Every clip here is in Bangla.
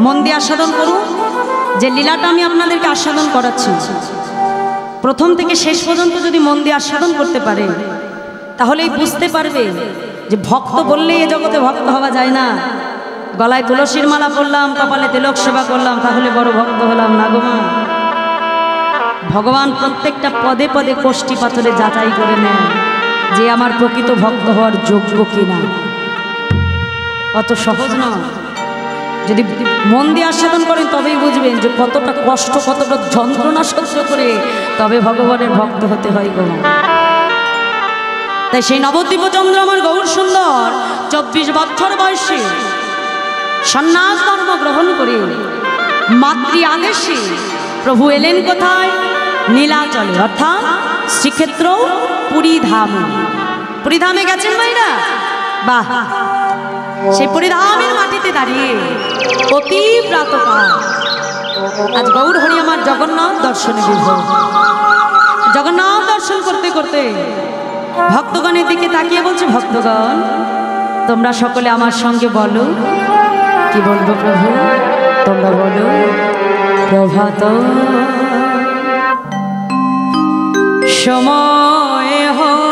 মন দিয়ে আস্বাদন করুন। যে লীলাটা আমি আপনাদেরকে আস্বাদন করাচ্ছি, প্রথম থেকে শেষ পর্যন্ত যদি মন দিয়ে আস্বাদন করতে পারে তাহলেই বুঝতে পারবে যে ভক্ত বললেই এ জগতে ভক্ত হওয়া যায় না। গলায় তুলসীর মালা পরলাম, কপালে তিলক সেবা করলাম, তাহলে বড় ভক্ত হলাম না গো মা। ভগবান প্রত্যেকটা পদে পদে কোষ্ঠী পাথরে যাচাই করে নেন যে আমার প্রকৃত ভক্ত হওয়ার যোগ্য কিনা। অত সহজ নয়। যদি মন দিয়ে আস্বাদন করেন তবেই বুঝবেন যে কতটা কষ্ট, কতটা যন্ত্রণা সহ্য করে তবে ভগবানের ভক্ত হতে হয় গো। তাই সেই নবদ্বীপ চন্দ্র আমার গৌর সুন্দর 24 বছর বয়সে সন্ন্যাস ধর্ম গ্রহণ করে মাতৃ আদেশে প্রভু এলেন কোথায়? নীলাচলে, অর্থাৎ শ্রীক্ষেত্র পুরীধামে। পুরীধামে গেছেন মাইরা? বাহ! সেই পুরীধামের মাটিতে দাঁড়িয়ে অতি প্রাতকাল আজ গৌর হরি আমার জগন্নাথ দর্শনে বিভোর। জগন্নাথ দর্শন করতে করতে ভক্তগণের দিকে তাকিয়ে বলছে, ভক্তগণ তোমরা সকলে আমার সঙ্গে বলো। কি বলবো প্রভু? তোমরা বলো, প্রভাত সময় হলো,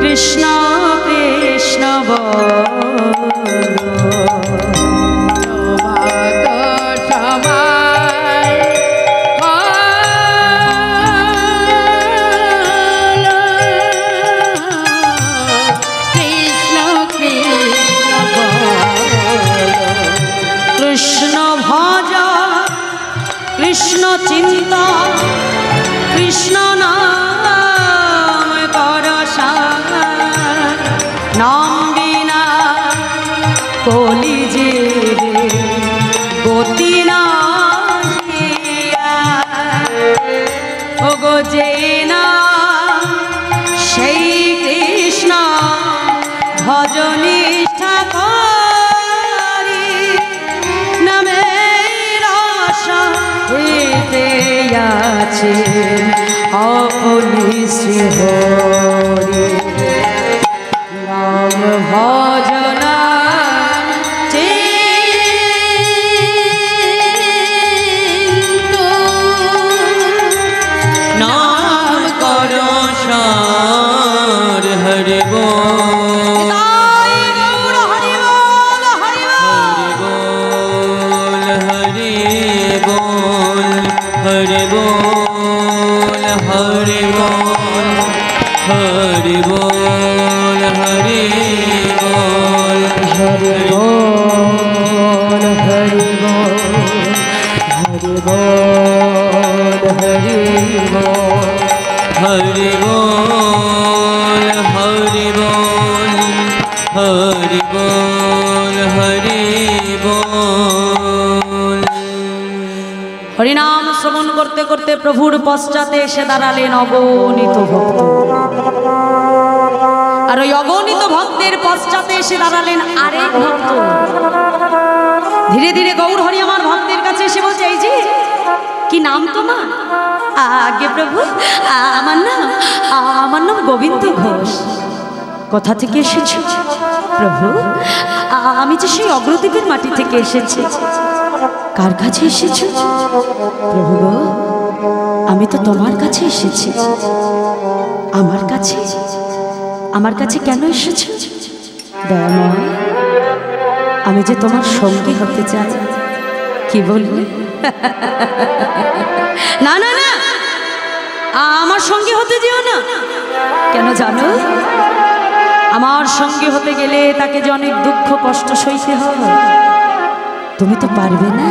কৃষ্ণ কৃষ্ণ বলো। কৃষ্ণ চিন্তা কৃষ্ণ নাম কর নাম বিনা কলিযে গতি না ওগো যে না সেই কৃষ্ণ ভজনিষ্ঠা করি নামে আশা হইতে আছে আপনি শ্রী হরি নাম ভজনা নাম কর সার হরি বল হরি বল হরি বল হরি বল হরি বল হরি বল হরি বল হরি বল হরি বল হরি বল হরি বল হরি বল হরি বল হরি বল হরি বল হরি বল। হরিনাম শ্রবণ করতে করতে প্রভুর পশ্চাতে এসে দাঁড়ালেন অগণিত ভক্ত। আর ওই অগণিত ভক্তের পশ্চাতে এসে দাঁড়ালেন আরেক ভক্ত। ধীরে ধীরে গৌর হরি আমার ভক্তের কাছে এসে বলছে, এই যে কি নাম তোমার? আগে প্রভু আমার নাম গোবিন্দ ঘোষ। কোথা থেকে এসেছ? প্রভু আমি যে সেই অগ্রদ্বীপের মাটি থেকে এসেছি। কার কাছে এসেছো? প্রভু গো আমি তো তোমার কাছে এসেছি। আমার কাছে? আমার কাছে কেন এসেছো? দয়াময় আমি যে তোমার সঙ্গী হতে চাই। কি বলবে? না না না, আমার সঙ্গী হতে যেও না। কেন জানো? আমার সঙ্গী হতে গেলে তাকে যে অনেক দুঃখ কষ্ট সইতে হয়। তুমি তো পারবে না।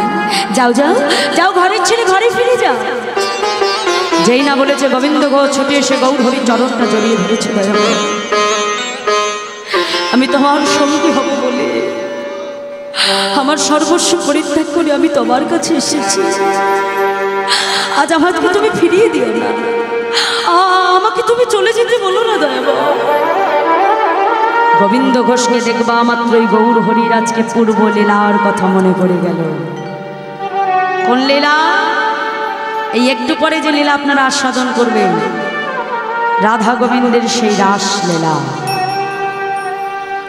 যাও যাও যাও, ঘরের ছেলে ঘরে ফিরে যাও। যেই না বলেছে গোবিন্দ ঘোষ ছুটে এসে গৌর হরির চরণটা জড়িয়ে ধরেছে। আমি তোমার সঙ্গী হব বলে আমার সর্বস্ব পরিত্যাগ করে আমি তোমার কাছে এসেছি। আজ আমাকে তুমি ফিরিয়ে দিও না, আমাকে তুমি চলে যেতে বলো না দয়াবা। গোবিন্দ ঘোষকে দেখবা মাত্রই গৌর হরির আজকে পূর্ব লীলার কথা মনে পড়ে গেল। কোন লীলা? এই একটু পরে যে লীলা আপনারা আস্বাদন করবেন, রাধা গোবিন্দের সেই রাস লীলা।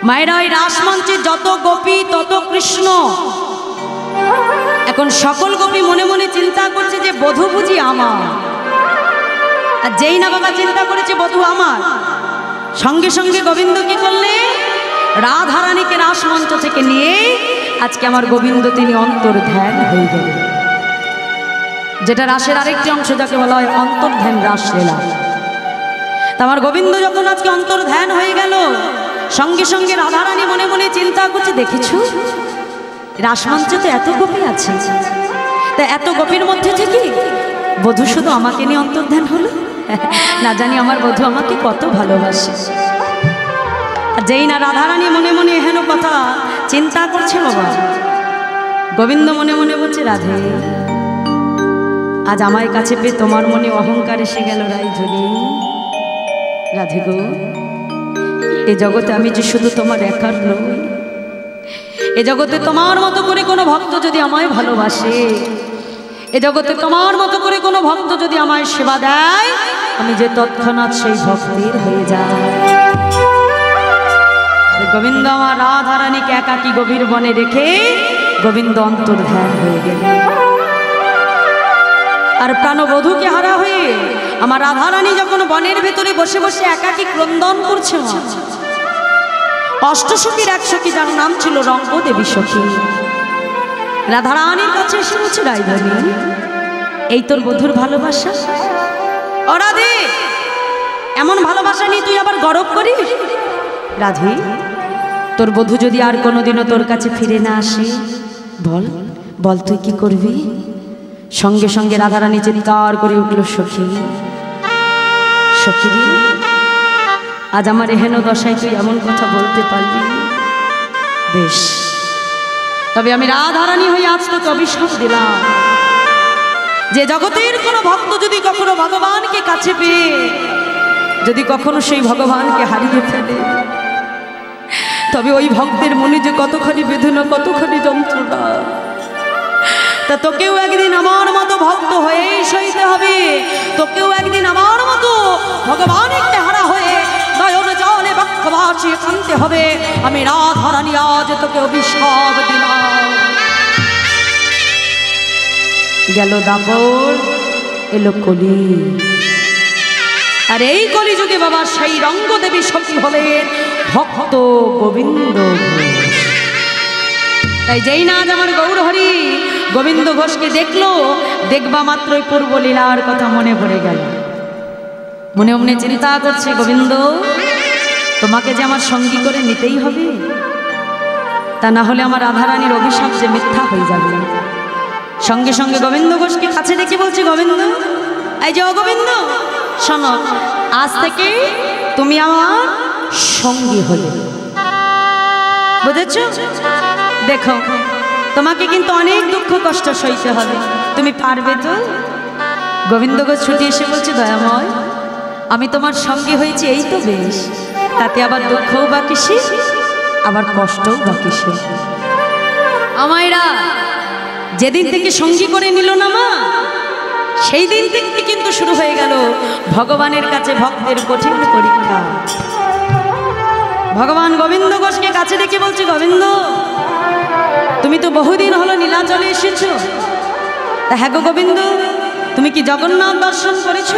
মায়েরা ওই রাসমঞ্চে যত গোপী তত কৃষ্ণ। এখন সকল গোপী মনে মনে চিন্তা করছে যে বধূ বুঝি আমার, আর যেই না বাবা চিন্তা করেছে বধূ আমার, সঙ্গে সঙ্গে গোবিন্দ কি করলে রাধারানীকে রাসমঞ্চ থেকে নিয়ে আজকে আমার গোবিন্দ তিনি অন্তর্ধ্যান হয়ে গেলেন। যেটা রাসের আরেকটি অংশ যাকে বলা হয় অন্তর্ধ্যান রাসলীলা। তা আমার গোবিন্দ যখন আজকে অন্তর্ধ্যান হয়ে গেল, সঙ্গে সঙ্গে রাধারানী মনে মনে চিন্তা করছে, দেখেছো রাসমঞ্চে তো এত গোপী আছে, তা এত গোপীর মধ্যে থেকে বধূ শুধু আমাকে নিয়ে অন্তর্ধ্যান হলো, না জানি আমার বধূ আমাকে কত ভালোবাসে। যেই না রাধারানী মনে মনে এহেন কথা চিন্তা করছে, বাবা গোবিন্দ মনে মনে বলছে, রাধে আজ আমার কাছে পেয়ে তোমার মনে অহংকার এসে গেল রাইধনী। রাধে গো, এ জগতে আমি যে শুধু তোমার একার নই, এ জগতে তোমার মতো করে কোনো ভক্ত যদি আমায় ভালোবাসে, এ জগতে তোমার মতো করে কোনো ভক্ত যদি আমায় সেবা দেয়, আমি যে তৎক্ষণাৎ সেই ভক্তির হয়ে যায়। গোবিন্দ আমার রাধারানীকে একাকী গভীর বনে রেখে গোবিন্দ অন্তর্ধ্যান হয়ে গেল। আর প্রাণবধূকে হারা হয়ে আমার রাধারানী যখন বনের ভেতরে বসে বসে একাকী ক্রন্দন করছে, অষ্টসখীর এক সখী যার নাম ছিল রঙ্গদেবী সখী, রাধারানীর কাছে এসে বলছে, রাইধনী এই তোর বধূর ভালোবাসা। ও রাধে, এমন ভালোবাসা নিয়ে তুই আবার গরব করিস? রাধে, তোর বধূ যদি আর কোনোদিনও তোর কাছে ফিরে না আসে, বল বল তুই কি করবি? সঙ্গে সঙ্গে রাধারানী চিৎকার করে উঠল, সখী সখী রে, আজ আমার এহেন দশায় তুই এমন কথা বলতে পারবি? বেশ, তবে আমি রাধারানী হয়ে আজ তোকে অভিশাপ দিলাম, যে জগতের কোনো ভক্ত যদি কখনো ভগবানকে কাছে পেয়ে যদি কখনো সেই ভগবানকে হারিয়ে ফেলে, তবে ওই ভক্তের মনে যে কতখানি বেদনা, কতখানি যন্ত্রণা, তা তোকেও একদিন আমার মতো ভক্ত হয়ে সইতে হবে। তোকেও একদিন আমার মতো ভগবানকে হারা হয়ে নয়ন জলে বক্ষবাসে কাঁদতে হবে। আমি রাধারানী আজ তোকে অভিশাপ দিলাম। গেল দাপর, এলো কলি, আর এই কলিযুগে বাবা সেই রঙ্গদেবী সখী হলেন ভক্ত গোবিন্দ ঘোষ। তাই যেই না আজ আমার গৌরহরি গোবিন্দ ঘোষকে দেখলো, দেখবা মাত্রই পূর্ব লীলার কথা মনে পড়ে গেল। মনে মনে চিন্তা করছে, গোবিন্দ তোমাকে যে আমার সঙ্গী করে নিতেই হবে, তা না হলে আমার রাধারানীর অভিশাপ যে মিথ্যা হয়ে যাবে। সঙ্গে সঙ্গে গোবিন্দ ঘোষকে কাছে ডেকে বলছে, গোবিন্দ এই যে গোবিন্দ শোনো, আজ থেকে তুমি আমার সঙ্গী হলে, বুঝেছ? দেখো তোমাকে কিন্তু অনেক দুঃখ কষ্ট সইতে হবে, তুমি পারবে তো? গোবিন্দ ঘোষ ছুটি এসে বলছে, দয়াময় আমি তোমার সঙ্গী হয়েছি এই তো বেশ, তাতে আবার দুঃখও বা কিসে, আবার কষ্টও বা কিসে? আমায়রা যেদিন থেকে সঙ্গী করে নিল না মা, সেই দিন থেকে কিন্তু শুরু হয়ে গেল ভগবানের কাছে ভক্তের কঠিন পরীক্ষা। ভগবান গোবিন্দ ঘোষকে কাছে ডেকে বলছে, গোবিন্দ তুমি তো বহুদিন হলো নীলাচলে এসেছো, তা হ্যাঁ গো গোবিন্দ তুমি কি জগন্নাথ দর্শন করেছ?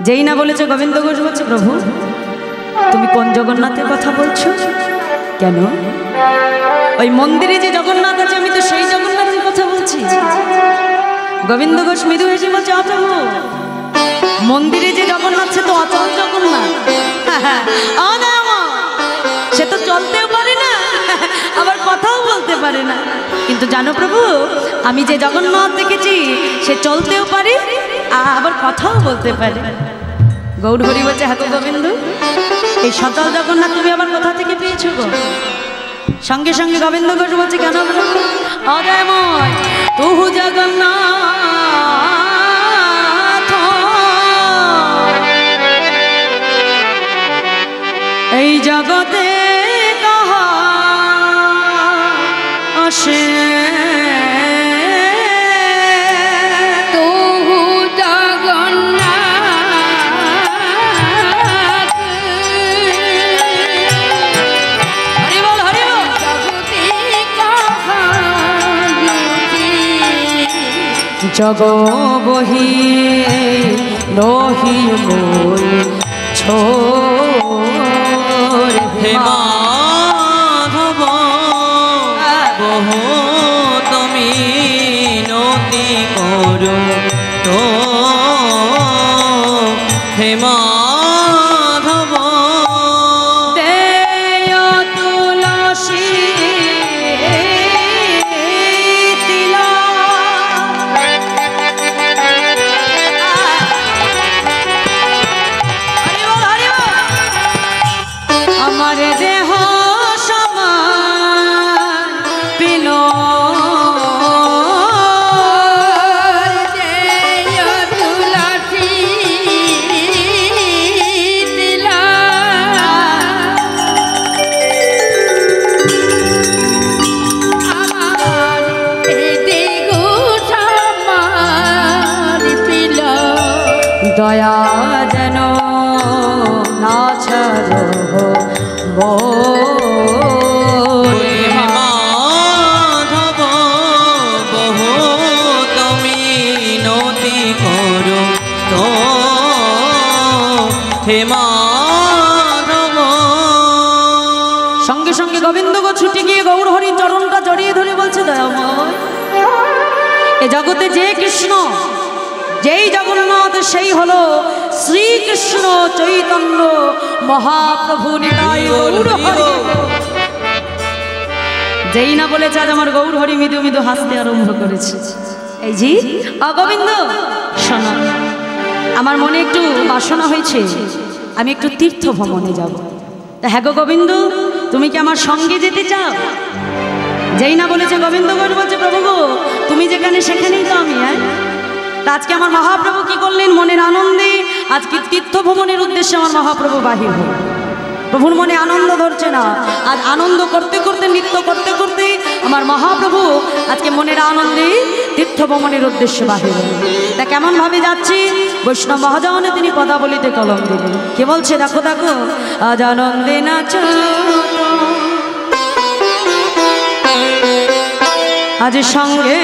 যেই না বলেছে গোবিন্দ ঘোষ বলছে, প্রভু তুমি কোন জগন্নাথের কথা বলছো? কেন? ওই মন্দিরে যে জগন্নাথ আছে আমি তো সেই জগন্নাথের কথা বলছি। গোবিন্দ ঘোষ মৃদু হেসে বলছে, প্রভু মন্দিরে যে জগন্নাথ সে তো অচল জগন্নাথ, সে তো চলতেও পারে না আবার কথাও বলতে পারে না, কিন্তু জানো প্রভু আমি যে জগন্নাথ দেখেছি সে চলতেও পারে আবার কথাও বলতে পারে। গৌরহরি বলছে, হ্যাঁ গোবিন্দ এই সচল জগন্নাথ তুমি আবার কোথা থেকে পেয়েছো গো? সঙ্গে সঙ্গে গোবিন্দ ঘোষ বলছে, কেন অদয়ময় তুহু জগন্নাথ এই জগতে কাহা আসে জগ বহি রহি মই ছোর হে মাধব বহু তুমি নতি করো তো হে মাধব দেয় তুলসী তিলা আমার দেহ সমান পিল দয়া যেন না ছাড়ো হে মাধব বহু তুমি নতি করো তো হে মাধব সঙ্গে সঙ্গে গোবিন্দ গো ছুটে গিয়ে গৌর হরি চরণটা জড়িয়ে ধরে বলছে দয়াময় এ জগতে যে কৃষ্ণ যেই জগন্নাথ সেই হলো শ্রীকৃষ্ণ চৈতন্য মহাপ্রভু নিতাই গৌর হরি। যেই না বলেছে আজ আমার গৌর হরি মৃদু মৃদু হাসতে আরম্ভ করেছে। এই জি গোবিন্দ শোনো, আমার মনে একটু বাসনা হয়েছে আমি একটু তীর্থ ভ্রমণে যাব। তা হ্যাঁ গো গোবিন্দ, তুমি কি আমার সঙ্গে যেতে চাও? যেই না বলেছে গোবিন্দ গৌর বলছে প্রভু গো তুমি যেখানে সেখানেই তো আমি। আজকে আমার মহাপ্রভু কি করলেন, মনের আনন্দে আজকে তীর্থ ভ্রমণের উদ্দেশ্যে আমার মহাপ্রভু বাহির হল। প্রভুর মনে আনন্দ ধরছে না, আজ আনন্দ করতে করতে নৃত্য করতে করতে আমার মহাপ্রভু আজকে মনের আনন্দে তীর্থ ভ্রমণের উদ্দেশ্যে বাহির হল। তা কেমন ভাবে যাচ্ছি, বৈষ্ণব মহাজনে তিনি পদাবলিতে কলম দিলেন। কে বলছে দেখো দেখো, আজ আনন্দে নাচ আজ সঙ্গে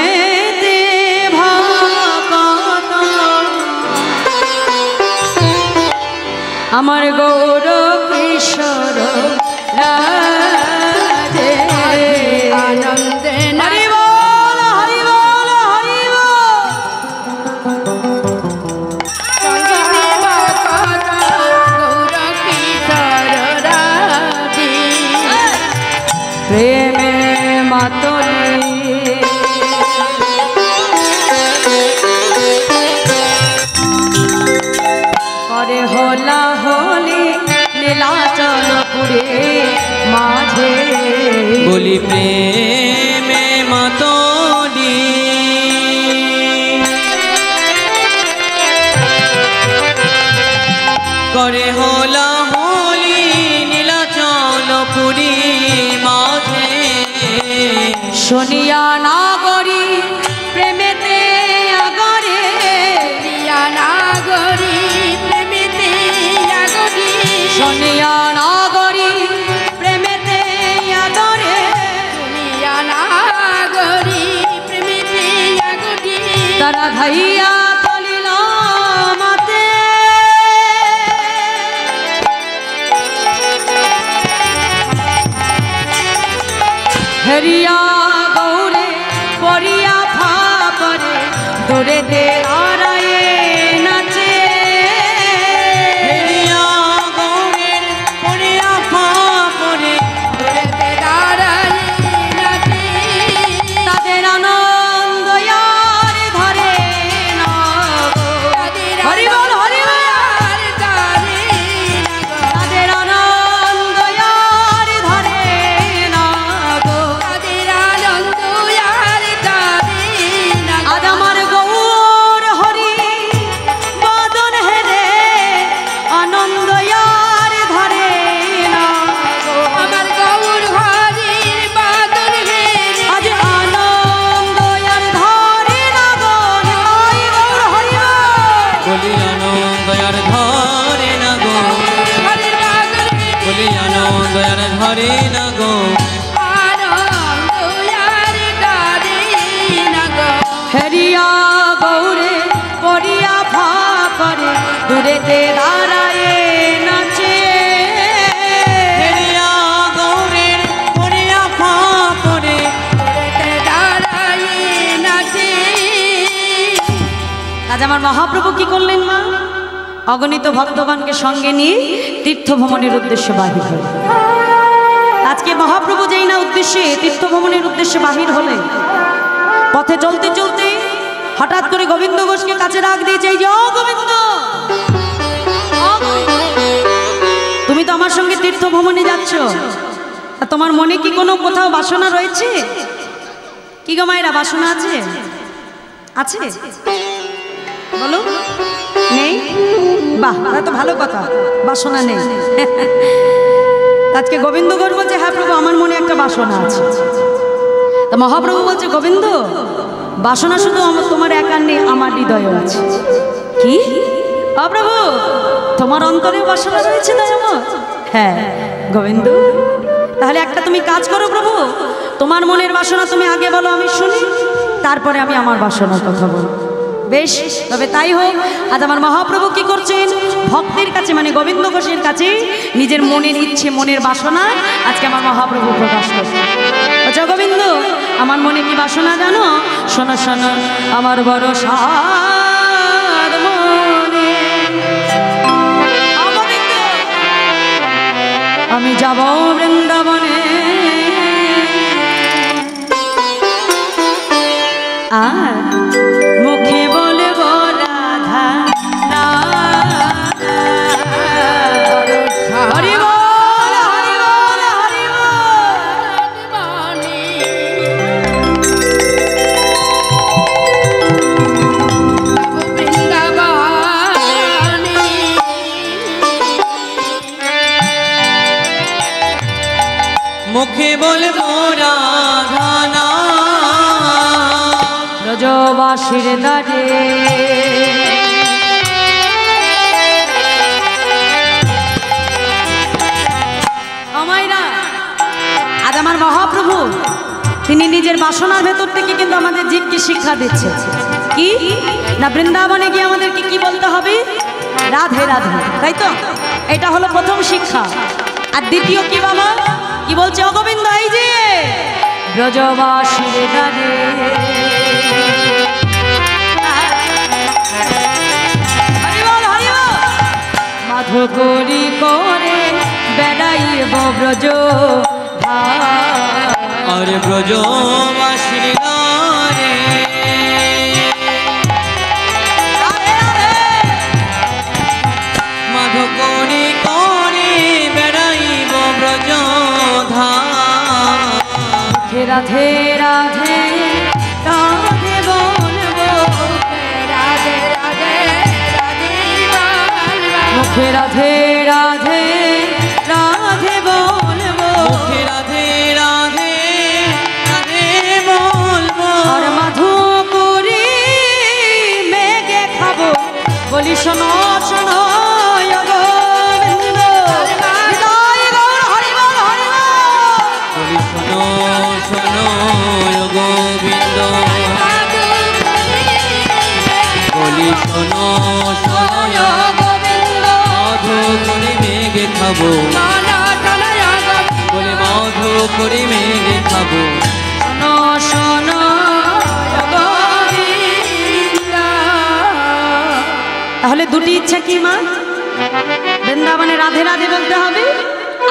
আমার গৌর কিশোর রাজে আনন্দে হরি বল হরি বল হরি প্রেমে মাতলি করে হলা হলি নীলাচলপুরে মাঝে বলি প্রেমে মাতলি করে হলা হলি নীলাচলপুরি মাঝে শুনিয়া নাগরী প্রেমেতে আগরে নাগরী প্রেমেতে আগরে শুনিয়া নাগরী প্রেমেতে আগরে শুনিয়া নাগরী প্রেমেতে আগরে তারা ধাইয়া তলিল মাতে হেরিয়া গৌরে পরিয়া ফাপরে দৌড়েতে আড়ায়ে নাচে হেরিয়া গৌরের পরিয়া ফাপরে দৌড়েতে দাঁড়ায়ে নাচে তাদের আনন্দ আর ধরে না হরি বল হরি বল তাদের আনন্দ আর ধরে না গো আজ আমার গৌর হরি বদন হেরে আনন্দ আর ধরে না গো আমার গৌর হরির বদন হেরে আজ আনন্দ আর ধরে না গো নিতাই গৌর হরি বলি আনন্দ আর ধরে না গো বলি আনন্দ আর ধরে না গো হেরিয়া গো দূরেতে দাঁড়ায় নাচে হেরিয়া গৌরের পরিয়া ফাপরে দূরেতে দাঁড়ায় নাচে। আজ আমার মহাপ্রভু কি করলেন মা? অগণিত ভক্তগণকে সঙ্গে নিয়ে তীর্থ ভ্রমণের উদ্দেশ্যে বাহির হলেন। আজকে মহাপ্রভু যেই না উদ্দেশ্যে তীর্থ ভ্রমণের উদ্দেশ্যে বাহির হলেন, পথে চলতে চলতে হঠাৎ করে গোবিন্দ ঘোষকে কাছে ডাক দিয়েছে, এই যে ও গোবিন্দ, তুমি তো আমার সঙ্গে তীর্থ ভ্রমণে যাচ্ছ, তা তোমার মনে কি কোনো কোথাও বাসনা রয়েছে? কি গো মায়েরা, বাসনা আছে? আছে বলো, নেই? বাহ, তাহলে তো ভালো কথা, বাসনা নেই। আজকে গোবিন্দ ঘোষ বলছে, হ্যাঁ প্রভু, আমার মনে একটা বাসনা আছে। তা মহাপ্রভু বলছে, গোবিন্দ, বাসনা শুধু তোমার একার নেই, আমার হৃদয়ও আছে। কি প্রভু, তোমার অন্তরেও বাসনা রয়েছে? তাই আমার, হ্যাঁ গোবিন্দ, তাহলে একটা তুমি কাজ করো প্রভু, তোমার মনের বাসনা তুমি আগে বলো, আমি শুনি, তারপরে আমি আমার বাসনার কথা বলবো। বেশ, তবে তাই হোক। আজ আমার মহাপ্রভু কি করছেন? ভক্তের কাছে, মানে গোবিন্দ ঘোষের কাছে নিজের মনের ইচ্ছে, মনের বাসনা আজকে আমার মহাপ্রভু প্রকাশ করছে। আচ্ছা গোবিন্দ, আমার মনে কি বাসনা জানো? শোনো শোনো, আমার বড় সাদ মনে, আমি যাব বৃন্দাবনে, আর মুখে বলব রাধা হরি বল, হরি বল, হরি মুখে বলবো রাধা নাম, ব্রজবাসীর দ্বারে আমায়রা। আজ আমার মহাপ্রভু তিনি নিজের বাসনার ভেতর থেকে কিন্তু আমাদের জীবকে শিক্ষা দিচ্ছে। কি না, বৃন্দাবনে গিয়ে আমাদেরকে কি বলতে হবে? রাধে রাধে, তাই তো? এটা হলো প্রথম শিক্ষা। আর দ্বিতীয় কি বাবা, কি বলছে? অগোবিন্দ, এই যে ব্রজবাসীর দ্বারে মাধো করি করে বেড়াইব ব্রজ আর ব্রজবাসীর দ্বারে মাধো করি করে বেড়াইব ব্রজ রাধে রাধে রাধে বলবো, রাধে রাধে রাধে মুখে রাধে রাধে রাধে বলবো, মুখে রাধে রাধে রাধে বলবো, আর মাধু করি মেঘে খাবো, বলি শোনো শোনো গোবিন্দ, হৃদয় গৌর হরি বল, হরি বল, বলি শোনো শোনো গোবিন্দ, বলি শোনো শোনো গোবিন্দ, মাধো করে মেঘে খাবো, বলে মাধো করে মেঘে খাবো, শোনো শোনো গোবিন্দ। তাহলে দুটি ইচ্ছা কি মা? বৃন্দাবনে রাধে রাধে বলতে হবে,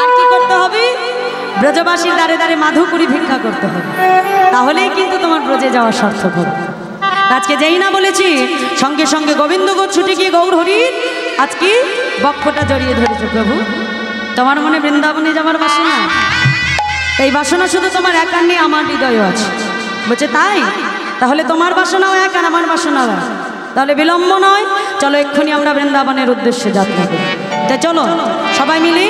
আর কি করতে হবে? ব্রজবাসীর দ্বারে দ্বারে মাধুকরী ভিক্ষা করতে হবে, তাহলেই কিন্তু তোমার ব্রজে যাওয়া সার্থক হবে। আজকে যেই না বলেছি, সঙ্গে সঙ্গে গোবিন্দ গো ছুটে গিয়ে গৌর হরির আজকে বক্ষটা জড়িয়ে ধরেছে। প্রভু, তোমার মনে বৃন্দাবনে যাওয়ার বাসনা, এই বাসনা শুধু তোমার একার নেই, আমার হৃদয়ও আছে। বলছে তাই? তাহলে তোমার বাসনাও এক আর আমার বাসনাও এক, তাহলে বিলম্ব নয়, চলো এক্ষুনি আমরা বৃন্দাবনের উদ্দেশ্যে যাত্রা করি। তাই চলো সবাই মিলে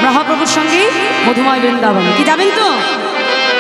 মহাপ্রভুর সঙ্গে মধুময় বৃন্দাবনে। কি যাবেন তো?